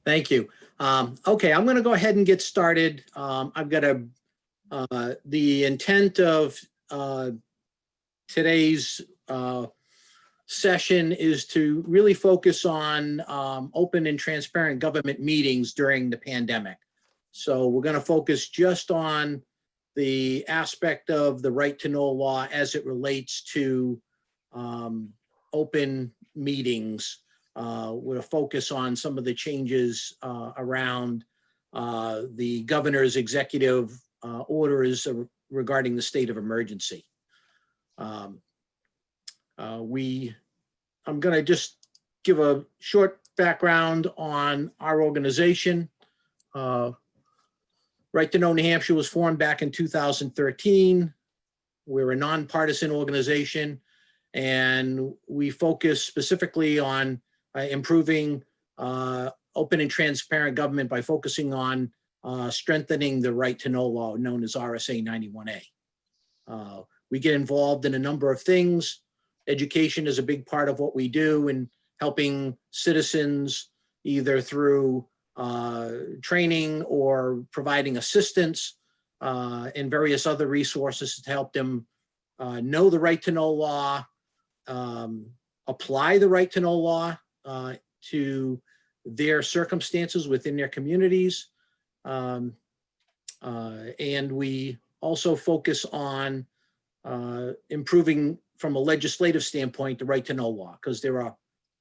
Thank you. Okay, I'm going to go ahead and get started. I've got the intent of today's session is to really focus on open and transparent government meetings during the pandemic. So we're going to focus just on the aspect of the right to know law as it relates to open meetings, with a focus on some of the changes around the governor's executive orders regarding the state of emergency. I'm going to just give a short background on our organization. Right to Know New Hampshire was formed back in 2013. We're a nonpartisan organization, and we focus specifically on improving open and transparent government by focusing on strengthening the right to know law, known as RSA 91A. We get involved in a number of things. Education is a big part of what we do, and helping citizens either through training or providing assistance and various other resources to help them know the right to know law, apply the right to know law to their circumstances within their communities. And we also focus on improving from a legislative standpoint the right to know law, because there are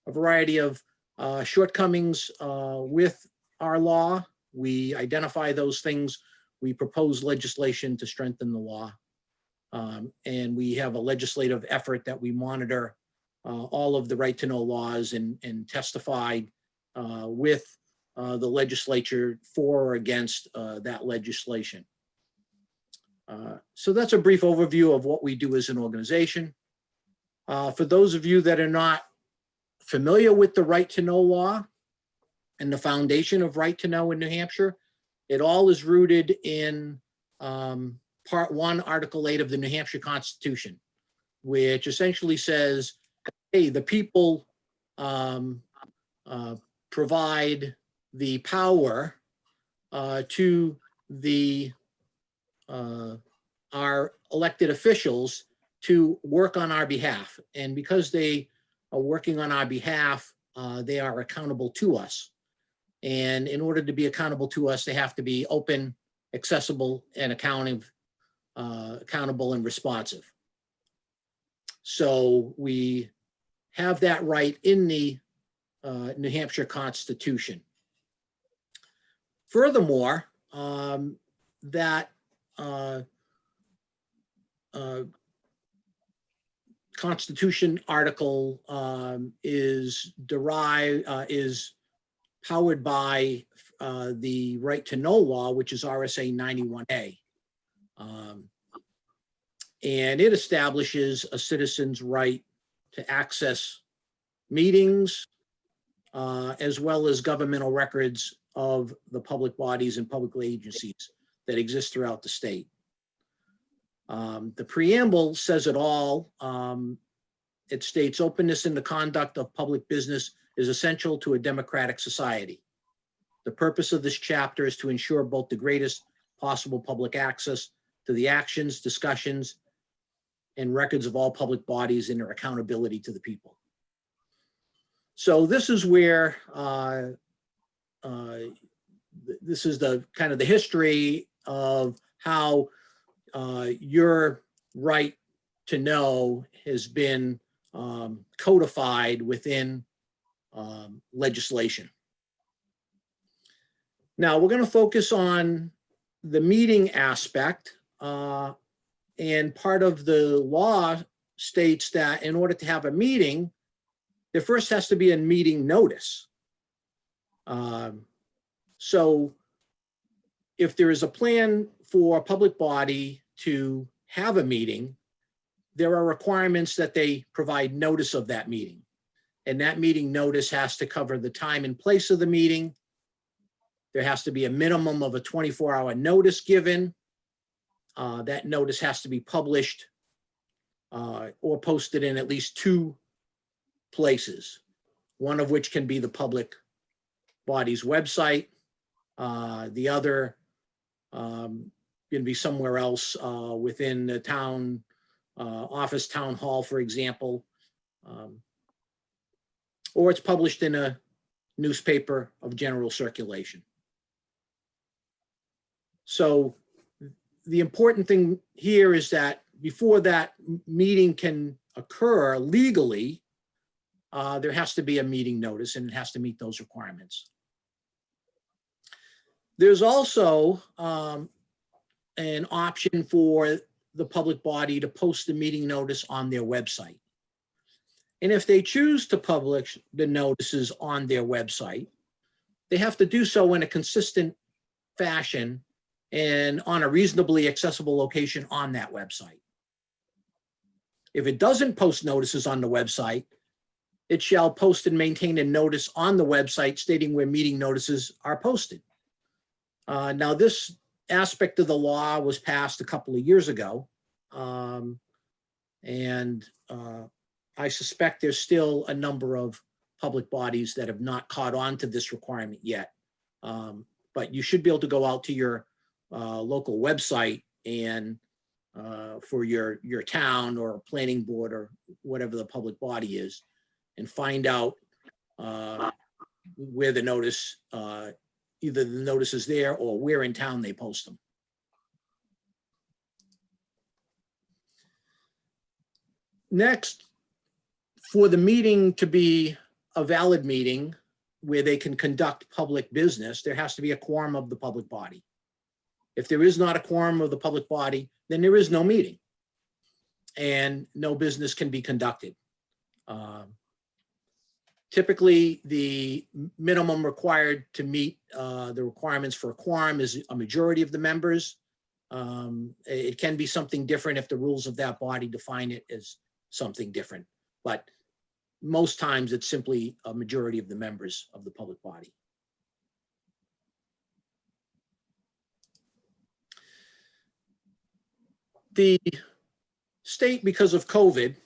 a variety of shortcomings with our law. We identify those things. We propose legislation to strengthen the law. And we have a legislative effort that we monitor all of the right to know laws and testify with the legislature for or against that legislation. So that's a brief overview of what we do as an organization. For those of you that are not familiar with the right to know law and the foundation of right to know in New Hampshire, it all is rooted in Part 1, Article 8 of the New Hampshire Constitution, which essentially says, hey, the people provide the power to our elected officials to work on our behalf. And because they are working on our behalf, they are accountable to us. And in order to be accountable to us, they have to be open, accessible, and accountable and responsive. So we have that right in the New Hampshire Constitution. Furthermore, that Constitution article is powered by the right to know law, which is RSA 91A. And it establishes a citizen's right to access meetings, as well as governmental records of the public bodies and public agencies that exist throughout the state. The preamble says it all. It states, openness in the conduct of public business is essential to a democratic society. The purpose of this chapter is to ensure both the greatest possible public access to the actions, discussions, and records of all public bodies and their accountability to the people. So this is where, this is the kind of the history of how your right to know has been codified within legislation. Now we're going to focus on the meeting aspect, and part of the law states that in order to have a meeting, there first has to be a meeting notice. So if there is a plan for a public body to have a meeting, there are requirements that they provide notice of that meeting. And that meeting notice has to cover the time and place of the meeting. There has to be a minimum of a 24-hour notice given. That notice has to be published or posted in at least 2 places, one of which can be the public body's website. The other going to be somewhere else within the town office, town hall, for example. Or it's published in a newspaper of general circulation. So the important thing here is that before that meeting can occur legally, there has to be a meeting notice and it has to meet those requirements. There's also an option for the public body to post the meeting notice on their website. And if they choose to publish the notices on their website, they have to do so in a consistent fashion and on a reasonably accessible location on that website. If it doesn't post notices on the website, it shall post and maintain a notice on the website stating where meeting notices are posted. Now, this aspect of the law was passed a couple of years ago, and I suspect there's still a number of public bodies that have not caught on to this requirement yet. But you should be able to go out to your local website and for your town or planning board or whatever the public body is, and find out where the notice, either the notice is there or where in town they post them. Next, for the meeting to be a valid meeting where they can conduct public business, there has to be a quorum of the public body. If there is not a quorum of the public body, then there is no meeting and no business can be conducted. Typically, the minimum required to meet the requirements for a quorum is a majority of the members. It can be something different if the rules of that body define it as something different, but most times it's simply a majority of the members of the public body. The state, because of COVID,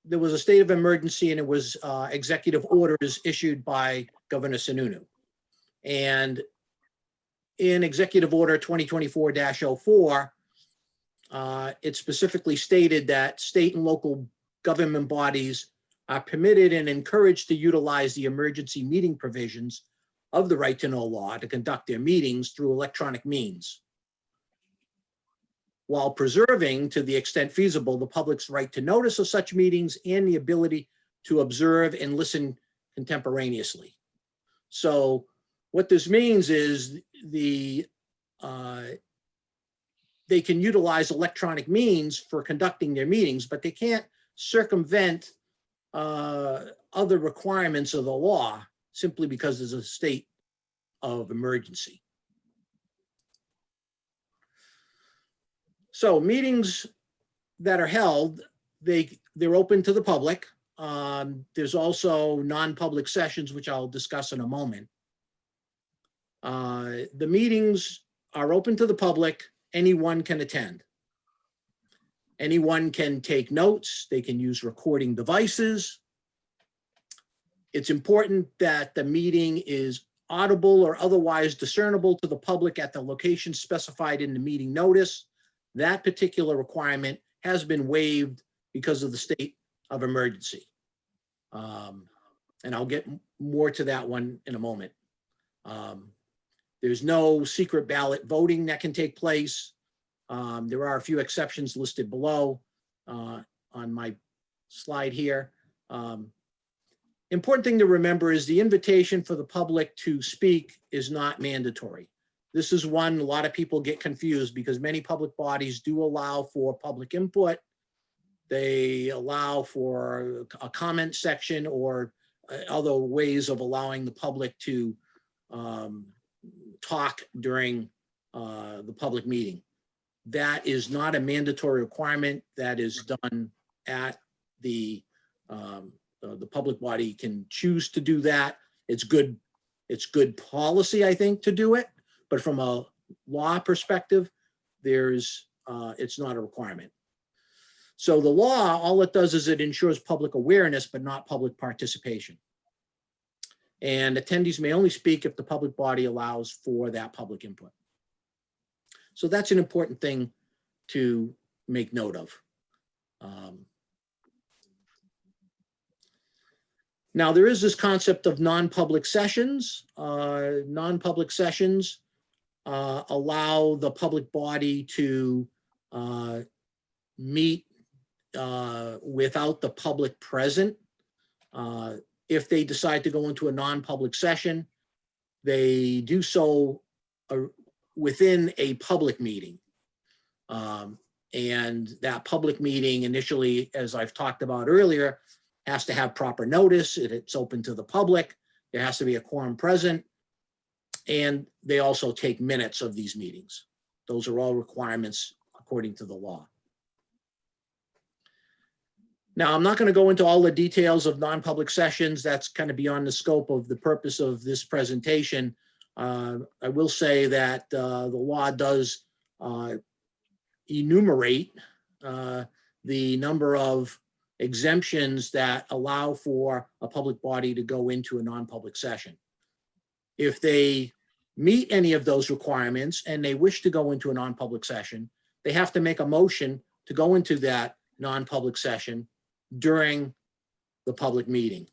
there was a state of emergency and it was executive orders issued by Governor Sununu. And in Executive Order 2024-04, it specifically stated that state and local government bodies are permitted and encouraged to utilize the emergency meeting provisions of the Right to Know law to conduct their meetings through electronic means, while preserving, to the extent feasible, the public's right to notice of such meetings and the ability to observe and listen contemporaneously. So what this means is they can utilize electronic means for conducting their meetings, but they can't circumvent other requirements of the law simply because there's a state of emergency. So meetings that are held, they're open to the public. There's also non-public sessions, which I'll discuss in a moment. The meetings are open to the public. Anyone can attend. Anyone can take notes. They can use recording devices. It's important that the meeting is audible or otherwise discernible to the public at the location specified in the meeting notice. That particular requirement has been waived because of the state of emergency. And I'll get more to that one in a moment. There's no secret ballot voting that can take place. There are a few exceptions listed below on my slide here. Important thing to remember is the invitation for the public to speak is not mandatory. This is one a lot of people get confused because many public bodies do allow for public input. They allow for a comment section or other ways of allowing the public to talk during the public meeting. That is not a mandatory requirement. That is done at the public body can choose to do that. It's good policy, I think, to do it. But from a law perspective, it's not a requirement. So the law, all it does is it ensures public awareness, but not public participation. and attendees may only speak if the public body allows for that public input. So that's an important thing to make note of. Now, there is this concept of non-public sessions. Non-public sessions allow the public body to meet without the public present. If they decide to go into a non-public session, they do so within a public meeting. And that public meeting initially, as I've talked about earlier, has to have proper notice. It's open to the public. There has to be a quorum present. And they also take minutes of these meetings. Those are all requirements according to the law. Now, I'm not going to go into all the details of non-public sessions. That's kind of beyond the scope of the purpose of this presentation. I will say that the law does enumerate the number of exemptions that allow for a public body to go into a non-public session. If they meet any of those requirements and they wish to go into a non-public session, they have to make a motion to go into that non-public session during the public meeting.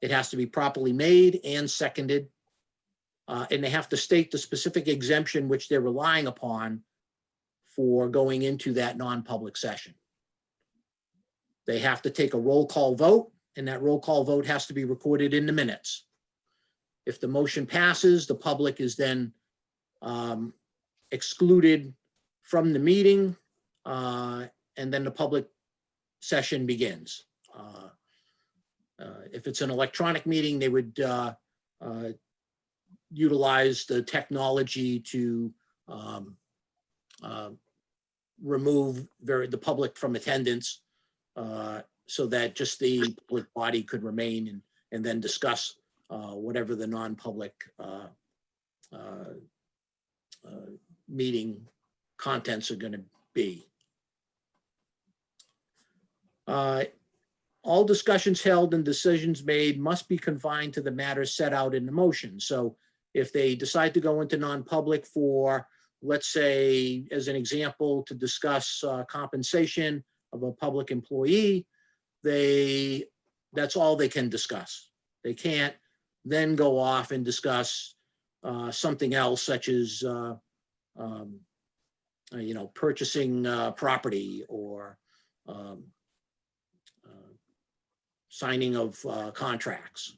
It has to be properly made and seconded, and they have to state the specific exemption which they're relying upon for going into that non-public session. They have to take a roll call vote, and that roll call vote has to be recorded in the minutes. If the motion passes, the public is then excluded from the meeting, and then the public session begins. If it's an electronic meeting, they would utilize the technology to remove the public from attendance, so that just the public body could remain and then discuss whatever the non-public meeting contents are going to be. All discussions held and decisions made must be confined to the matters set out in the motion. So if they decide to go into non-public for, let's say, as an example, to discuss compensation of a public employee, that's all they can discuss. They can't then go off and discuss something else, such as purchasing property or signing of contracts.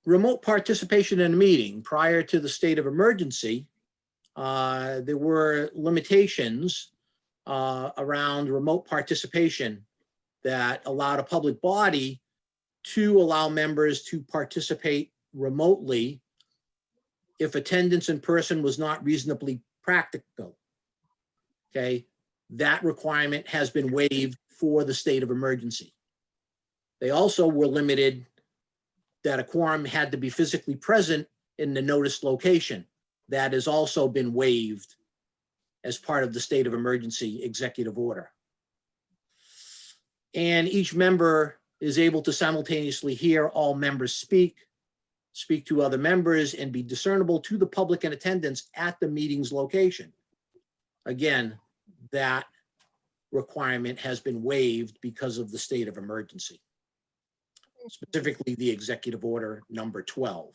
Remote participation in a meeting. Prior to the state of emergency, there were limitations around remote participation that allowed a public body to allow members to participate remotely if attendance in person was not reasonably practical. Okay, that requirement has been waived for the state of emergency. They also were limited that a quorum had to be physically present in the noticed location. That has also been waived as part of the state of emergency executive order. And each member is able to simultaneously hear all members speak to other members, and be discernible to the public in attendance at the meeting's location. Again, that requirement has been waived because of the state of emergency, specifically the executive order number 12.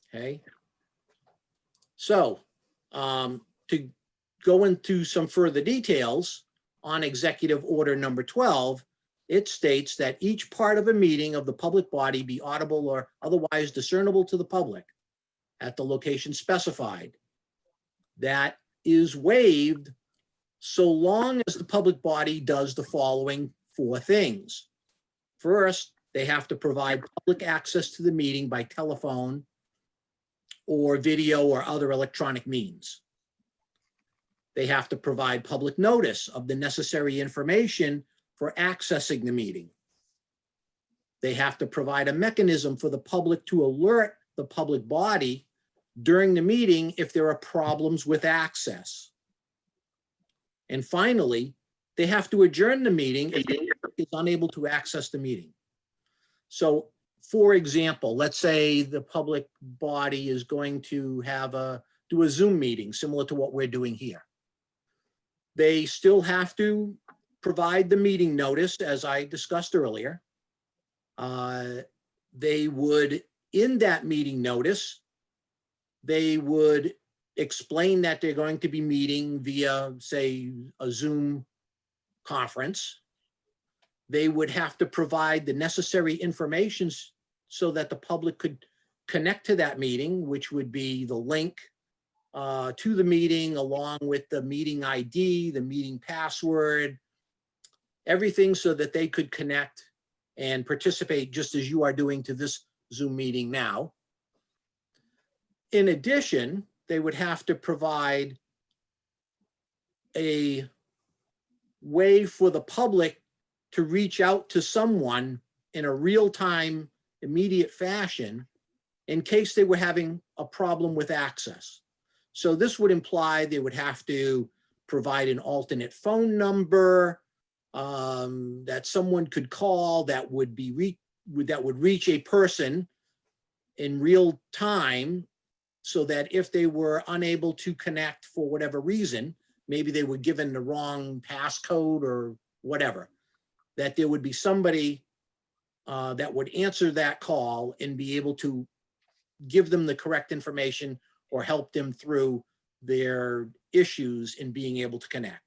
Okay. So to go into some further details on executive order number 12, it states that each part of a meeting of the public body be audible or otherwise discernible to the public at the location specified. That is waived so long as the public body does the following 4 things. First, they have to provide public access to the meeting by telephone or video or other electronic means. They have to provide public notice of the necessary information for accessing the meeting. They have to provide a mechanism for the public to alert the public body during the meeting if there are problems with access. And finally, they have to adjourn the meeting if the public is unable to access the meeting. So, for example, let's say the public body is going to do a Zoom meeting similar to what we're doing here. They still have to provide the meeting notice, as I discussed earlier. They would, in that meeting notice, they would explain that they're going to be meeting via, say, a Zoom conference. They would have to provide the necessary information so that the public could connect to that meeting, which would be the link to the meeting, along with the meeting ID, the meeting password, everything so that they could connect and participate just as you are doing to this Zoom meeting now. In addition, they would have to provide a way for the public to reach out to someone in a real-time, immediate fashion in case they were having a problem with access. So this would imply they would have to provide an alternate phone number that someone could call that would reach a person in real time, so that if they were unable to connect for whatever reason, maybe they were given the wrong passcode or whatever, that there would be somebody that would answer that call and be able to give them the correct information or help them through their issues in being able to connect.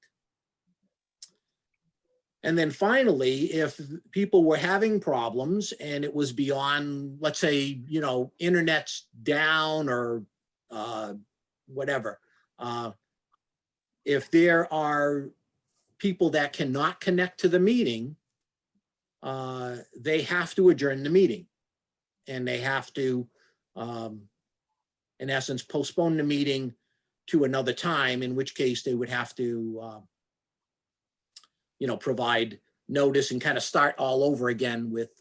And then finally, if people were having problems and it was beyond, let's say, internet's down or whatever, if there are people that cannot connect to the meeting, they have to adjourn the meeting, and they have to, in essence, postpone the meeting to another time, in which case they would have to provide notice and kind of start all over again with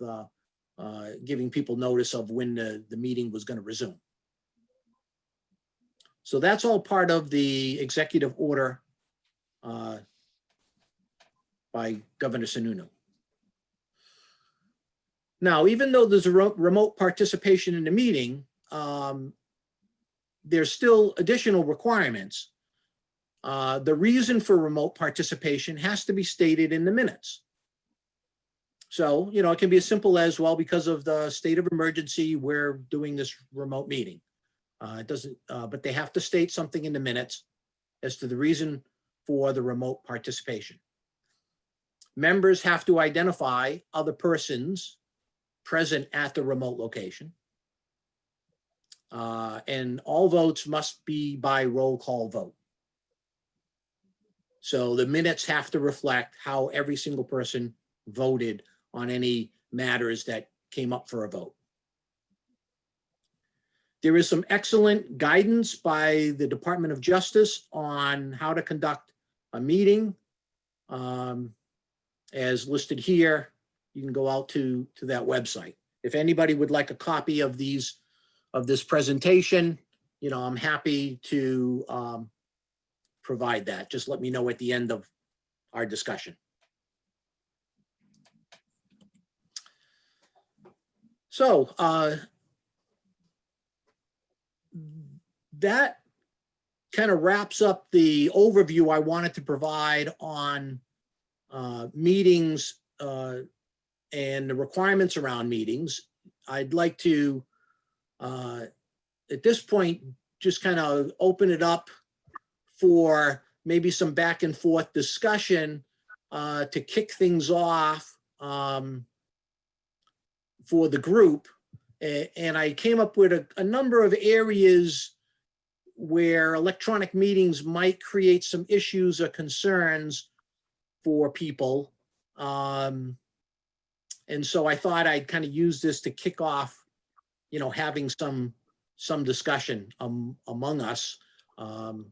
giving people notice of when the meeting was going to resume. So that's all part of the executive order by Governor Sununu. Now, even though there's a remote participation in the meeting, there's still additional requirements. The reason for remote participation has to be stated in the minutes. So, it can be as simple as, well, because of the state of emergency, we're doing this remote meeting. It doesn't, but they have to state something in the minutes as to the reason for the remote participation. Members have to identify other persons present at the remote location. And all votes must be by roll call vote. So the minutes have to reflect how every single person voted on any matters that came up for a vote. There is some excellent guidance by the Department of Justice on how to conduct a meeting. As listed here, you can go out to that website. If anybody would like a copy of this presentation, I'm happy to provide that. Just let me know at the end of our discussion. So that kind of wraps up the overview I wanted to provide on meetings and the requirements around meetings. I'd like to, at this point, just kind of open it up for maybe some back and forth discussion to kick things off for the group. And I came up with a number of areas where electronic meetings might create some issues or concerns for people. And so I thought I'd kind of use this to kick off, having some discussion among us. And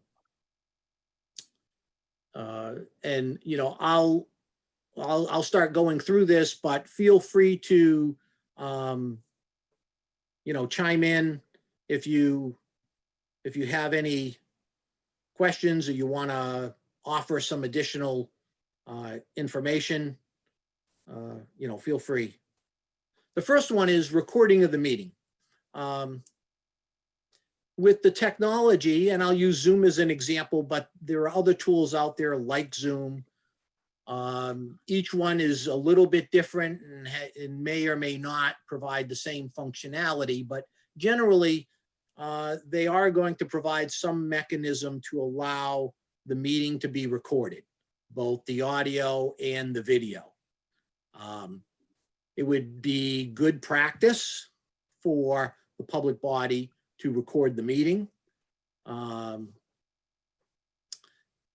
I'll start going through this, but feel free to chime in if you have any questions or you want to offer some additional information, feel free. The first one is recording of the meeting. With the technology, and I'll use Zoom as an example, but there are other tools out there like Zoom. Each one is a little bit different and may or may not provide the same functionality, but generally, they are going to provide some mechanism to allow the meeting to be recorded, both the audio and the video. It would be good practice for the public body to record the meeting,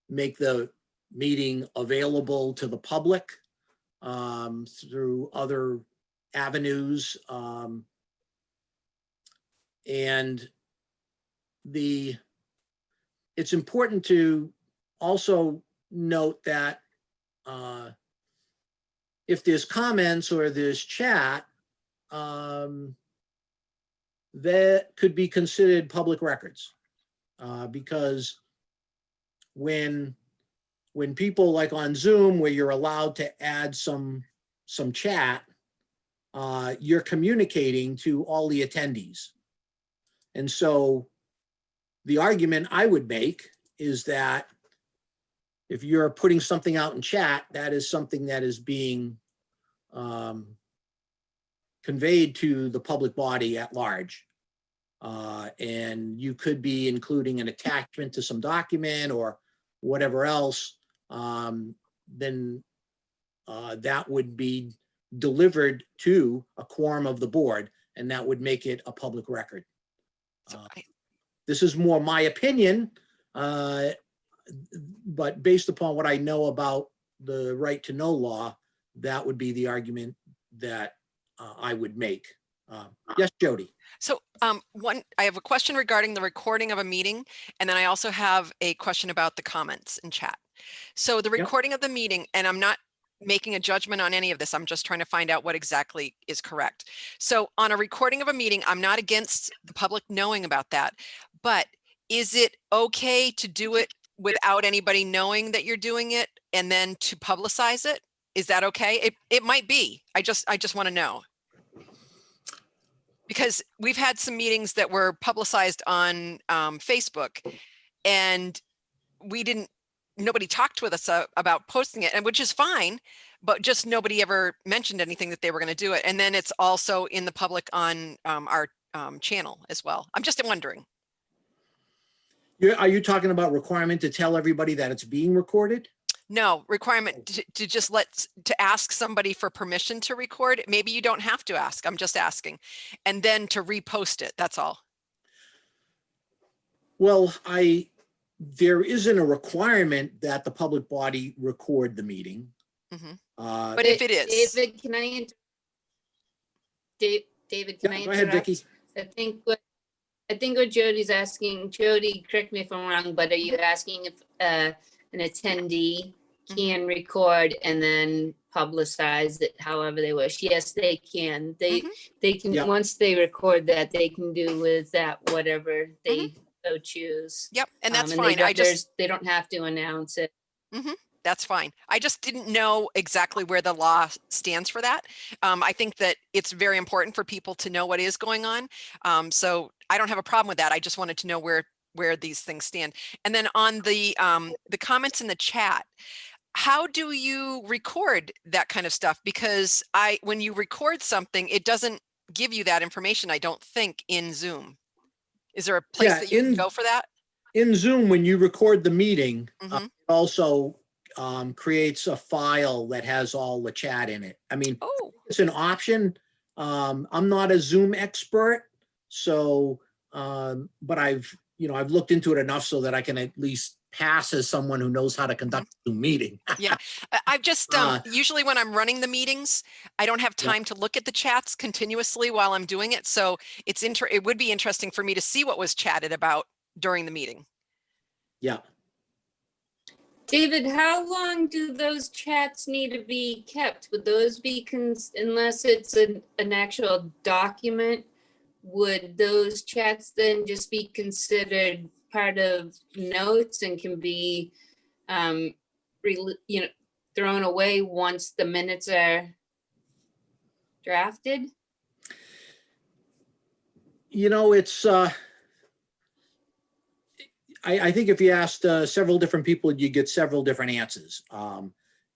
make the meeting available to the public through other avenues. And it's important to also note that if there's comments or there's chat, that could be considered public records, because when people, like on Zoom, where you're allowed to add some chat, you're communicating to all the attendees. And so the argument I would make is that if you're putting something out in chat, that is something that is being conveyed to the public body at large. And you could be including an attachment to some document or whatever else, then that would be delivered to a quorum of the board, and that would make it a public record. This is more my opinion, but based upon what I know about the right to know law, that would be the argument that I would make. Yes, Jody. So I have a question regarding the recording of a meeting, and then I also have a question about the comments in chat. So the recording of the meeting, and I'm not making a judgment on any of this, I'm just trying to find out what exactly is correct. So on a recording of a meeting, I'm not against the public knowing about that, but is it okay to do it without anybody knowing that you're doing it and then to publicize it? Is that okay? It might be. I just want to know. Because we've had some meetings that were publicized on Facebook, and nobody talked with us about posting it, and which is fine, but just nobody ever mentioned anything that they were going to do it. And then it's also in the public on our channel as well. I'm just wondering. Are you talking about requirement to tell everybody that it's being recorded? No, requirement to just to ask somebody for permission to record. Maybe you don't have to ask, I'm just asking. And then to repost it, that's all. Well, there isn't a requirement that the public body record the meeting. Mm-hmm. But if it is. David, can I David, can I interrupt? Go ahead, Vicki. I think what Jody's asking, Jody, correct me if I'm wrong, but are you asking if an attendee can record and then publicize it however they wish? Yes, they can. They can, once they record that, they can do with that whatever they so choose. Yep, and that's and fine. they don't have to announce it. That's fine. I just didn't know exactly where the law stands for that. I think that it's very important for people to know what is going on. So I don't have a problem with that. I just wanted to know where these things stand. And then on the comments in the chat, how do you record that kind of stuff? Because when you record something, it doesn't give you that information, I don't think, in Zoom. Is there a place that you can go for that? In Zoom, when you record the meeting, it also creates a file that has all the chat in it. I mean, it's an option. I'm not a Zoom expert, so but I've looked into it enough so that I can at least pass as someone who knows how to conduct a Zoom meeting. Yeah, I've just usually when I'm running the meetings, I don't have time to look at the chats continuously while I'm doing it. So it would be interesting for me to see what was chatted about during the meeting. Yeah. David, how long do those chats need to be kept? Would those be, unless it's an actual document, would those chats then just be considered part of notes and can be thrown away once the minutes are drafted? You know, it's, I think if you asked several different people, you get several different answers.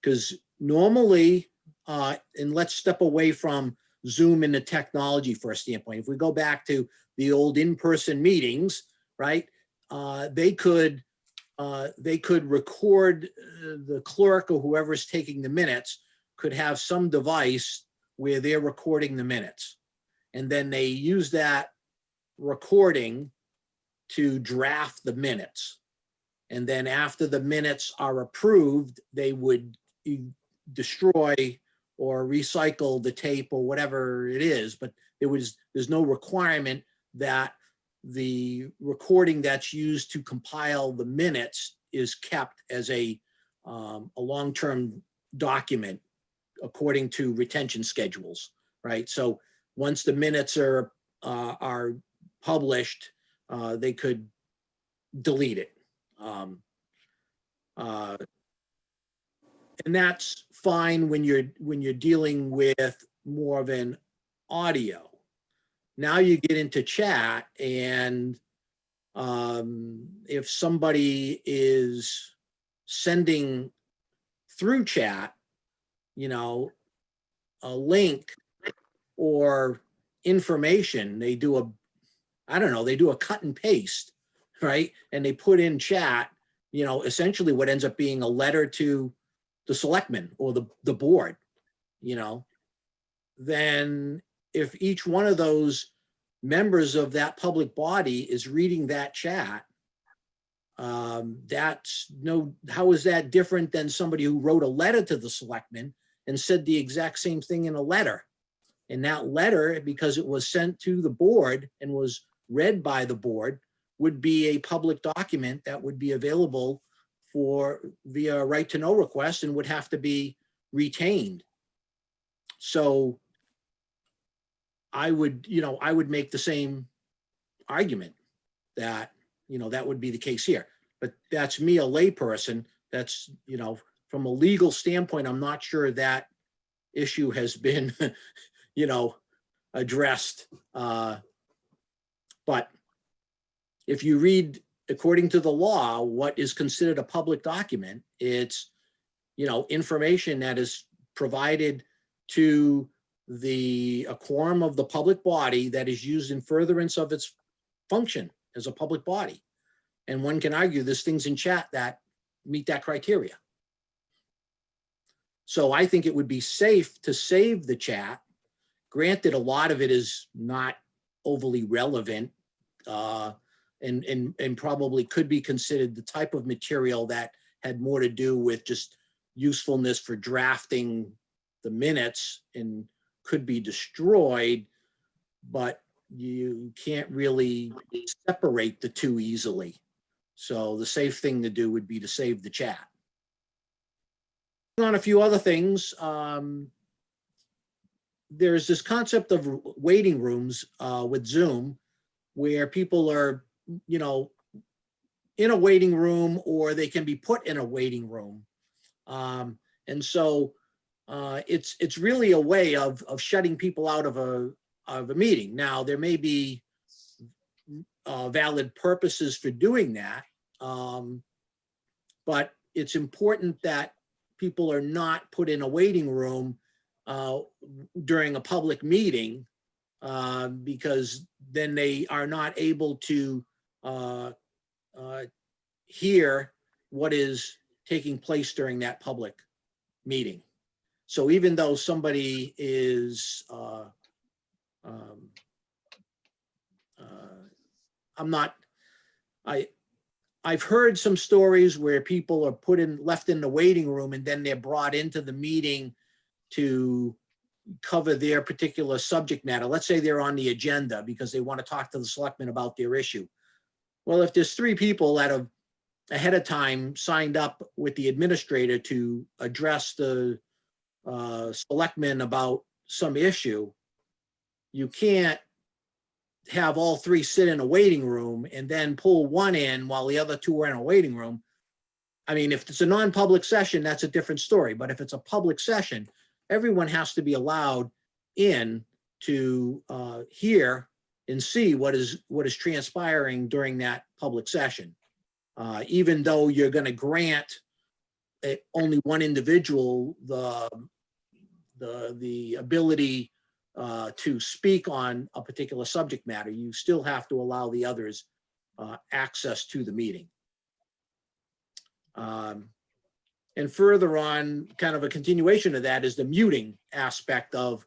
Because normally, and let's step away from Zoom and the technology for a standpoint. If we go back to the old in-person meetings, right? They could record, the clerk or whoever's taking the minutes could have some device where they're recording the minutes. And then they use that recording to draft the minutes. And then after the minutes are approved, they would destroy or recycle the tape or whatever it is. But there's no requirement that the recording that's used to compile the minutes is kept as a long-term document according to retention schedules, right? So once the minutes are published, they could delete it. And that's fine when you're dealing with more of an audio. Now you get into chat, and if somebody is sending through chat, you know, a link or information, they do a cut and paste, right? And they put in chat, you know, essentially what ends up being a letter to the selectmen or the board, you know, then if each one of those members of that public body is reading that chat, how is that different than somebody who wrote a letter to the selectmen and said the exact same thing in a letter? And that letter, because it was sent to the board and was read by the board, would be a public document that would be available via right to know request and would have to be retained. So I would make the same argument that, you know, that would be the case here. But that's me, a layperson. That's, you know, from a legal standpoint, I'm not sure that issue has been, you know, addressed. But if you read, according to the law, what is considered a public document, it's, you know, information that is provided to a quorum of the public body that is used in furtherance of its function as a public body. And one can argue there's things in chat that meet that criteria. So I think it would be safe to save the chat. Granted, a lot of it is not overly relevant, and probably could be considered the type of material that had more to do with just usefulness for drafting the minutes and could be destroyed, but you can't really separate the two easily. So the safe thing to do would be to save the chat. On a few other things, there's this concept of waiting rooms with Zoom, where people are, you know, in a waiting room, or they can be put in a waiting room. And so it's really a way of shutting people out of a meeting. Now, there may be valid purposes for doing that, but it's important that people are not put in a waiting room during a public meeting, because then they are not able to hear what is taking place during that public meeting. So even though somebody is, I've heard some stories where people are left in the waiting room, and then they're brought into the meeting to cover their particular subject matter. Let's say they're on the agenda because they want to talk to the selectmen about their issue. Well, if there's 3 people that have ahead of time signed up with the administrator to address the selectmen about some issue, you can't have all 3 sit in a waiting room and then pull one in while the other 2 are in a waiting room. I mean, if it's a non-public session, that's a different story. But if it's a public session, everyone has to be allowed in to hear and see what is transpiring during that public session. Even though you're going to grant only one individual the ability to speak on a particular subject matter, you still have to allow the others access to the meeting. And further on, kind of a continuation of that is the muting aspect of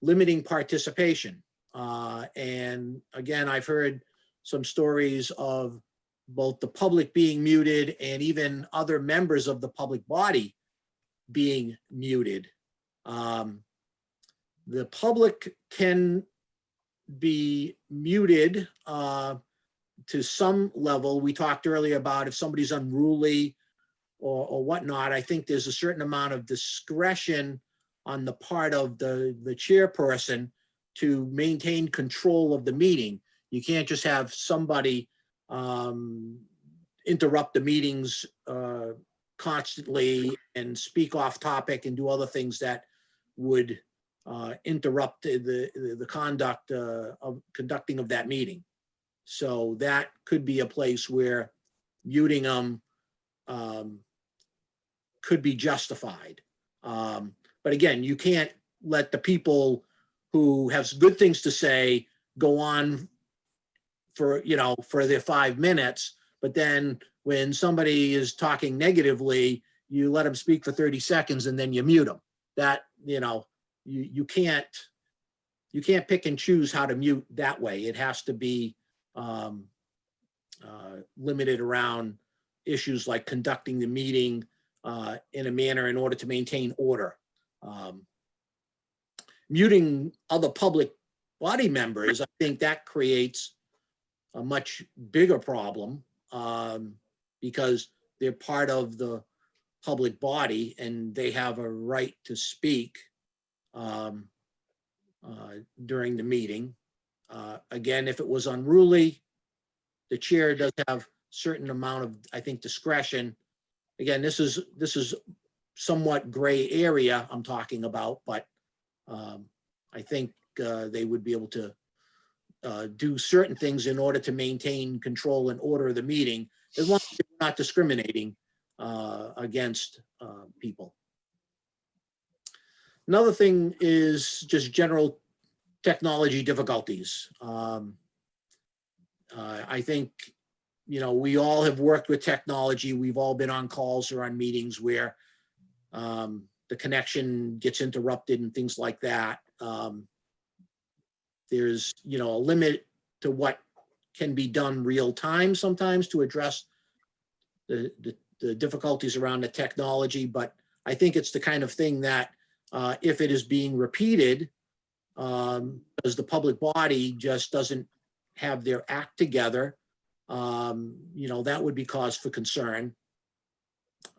limiting participation. And again, I've heard some stories of both the public being muted and even other members of the public body being muted. The public can be muted to some level. We talked earlier about if somebody's unruly or whatnot. I think there's a certain amount of discretion on the part of the chairperson to maintain control of the meeting. You can't just have somebody interrupt the meetings constantly and speak off topic and do other things that would interrupt the conduct of conducting of that meeting. So that could be a place where muting them could be justified. But again, you can't let the people who have good things to say go on for their 5 minutes, but then when somebody is talking negatively, you let them speak for 30 seconds and then you mute them. That, you can't pick and choose how to mute that way. It has to be limited around issues like conducting the meeting in a manner in order to maintain order. Muting other public body members, I think that creates a much bigger problem because they're part of the public body and they have a right to speak during the meeting. Again, if it was unruly, the chair does have certain amount of, I think, discretion. Again, this is somewhat gray area I'm talking about, but I think they would be able to do certain things in order to maintain control and order of the meeting, as long as they're not discriminating against people. Another thing is just general technology difficulties. I think, we all have worked with technology. We've all been on calls or on meetings where the connection gets interrupted and things like that. There's, a limit to what can be done real time sometimes to address the difficulties around the technology. But I think it's the kind of thing that if it is being repeated, because the public body just doesn't have their act together, that would be cause for concern.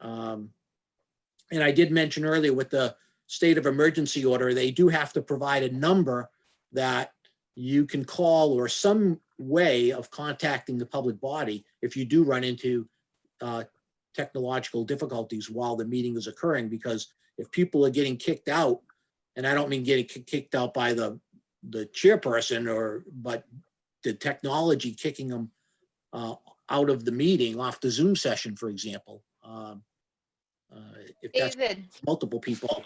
And I did mention earlier with the state of emergency order, they do have to provide a number that you can call or some way of contacting the public body if you do run into technological difficulties while the meeting is occurring. Because if people are getting kicked out, and I don't mean getting kicked out by the chairperson, but the technology kicking them out of the meeting, off the Zoom session, for example. If that's David, multiple people,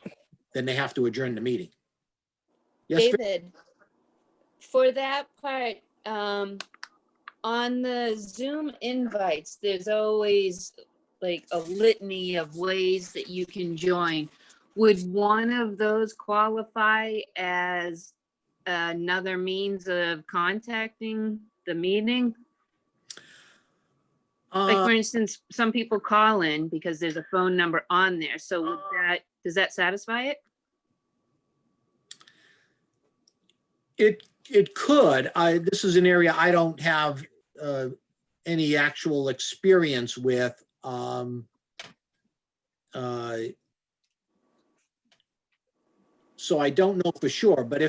then they have to adjourn the meeting. Yes, David, for that part, on the Zoom invites, there's always like a litany of ways that you can join. Would one of those qualify as another means of contacting the meeting? Like, for instance, some people call in because there's a phone number on there. So would does that satisfy it? It could. This is an area I don't have any actual experience with. So I don't know for sure, but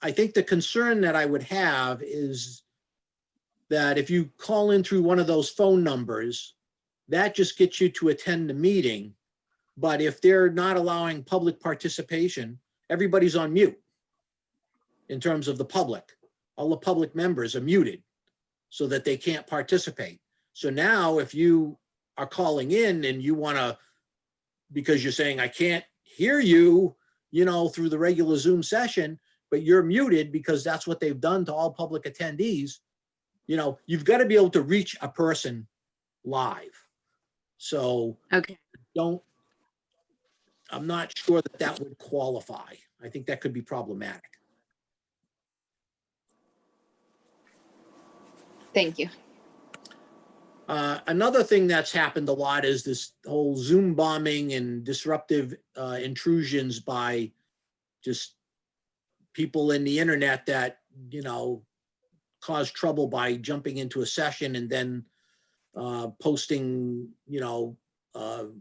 I think the concern that I would have is that if you call in through one of those phone numbers, that just gets you to attend the meeting. But if they're not allowing public participation, everybody's on mute in terms of the public. All the public members are muted so that they can't participate. So now if you are calling in and you want to, because you're saying, I can't hear you, you know, through the regular Zoom session, but you're muted because that's what they've done to all public attendees, you know, you've got to be able to reach a person live. So Okay. I'm not sure that that would qualify. I think that could be problematic. Thank you. Another thing that's happened a lot is this whole Zoom bombing and disruptive intrusions by just people in the internet that, you know, cause trouble by jumping into a session and then posting, you know,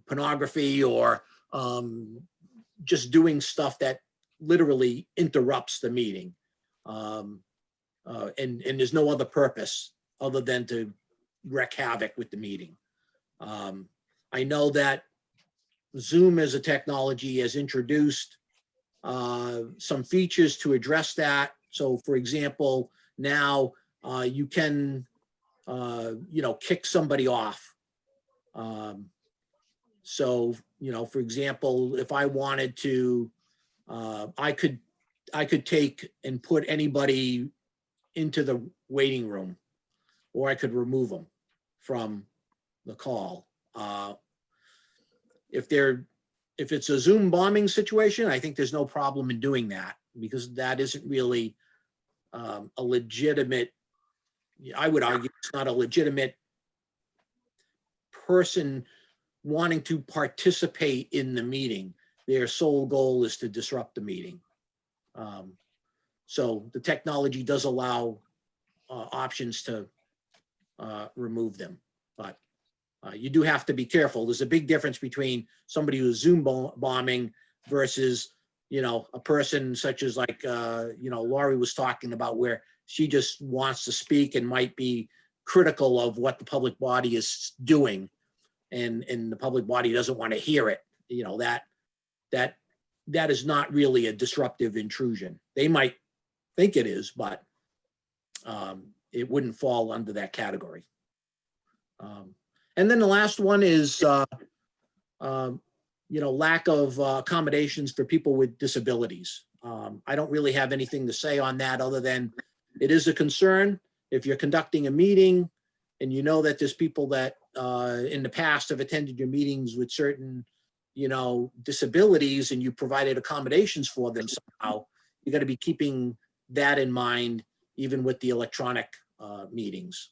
pornography or just doing stuff that literally interrupts the meeting. And there's no other purpose other than to wreak havoc with the meeting. I know that Zoom as a technology has introduced some features to address that. So for example, now you can, you know, kick somebody off. So, you know, for example, if I wanted to, I could take and put anybody into the waiting room, or I could remove them from the call. If it's a Zoom bombing situation, I think there's no problem in doing that, because that isn't really a legitimate, I would argue it's not a legitimate person wanting to participate in the meeting. Their sole goal is to disrupt the meeting. So the technology does allow options to remove them, but you do have to be careful. There's a big difference between somebody who's Zoom bombing versus, you know, a person such as like, you know, Laurie was talking about, where she just wants to speak and might be critical of what the public body is doing, and the public body doesn't want to hear it. You know, that is not really a disruptive intrusion. They might think it is, but it wouldn't fall under that category. And then the last one is, you know, lack of accommodations for people with disabilities. I don't really have anything to say on that other than it is a concern. If you're conducting a meeting and you know that there's people that in the past have attended your meetings with certain, you know, disabilities, and you provided accommodations for them somehow, you got to be keeping that in mind, even with the electronic meetings.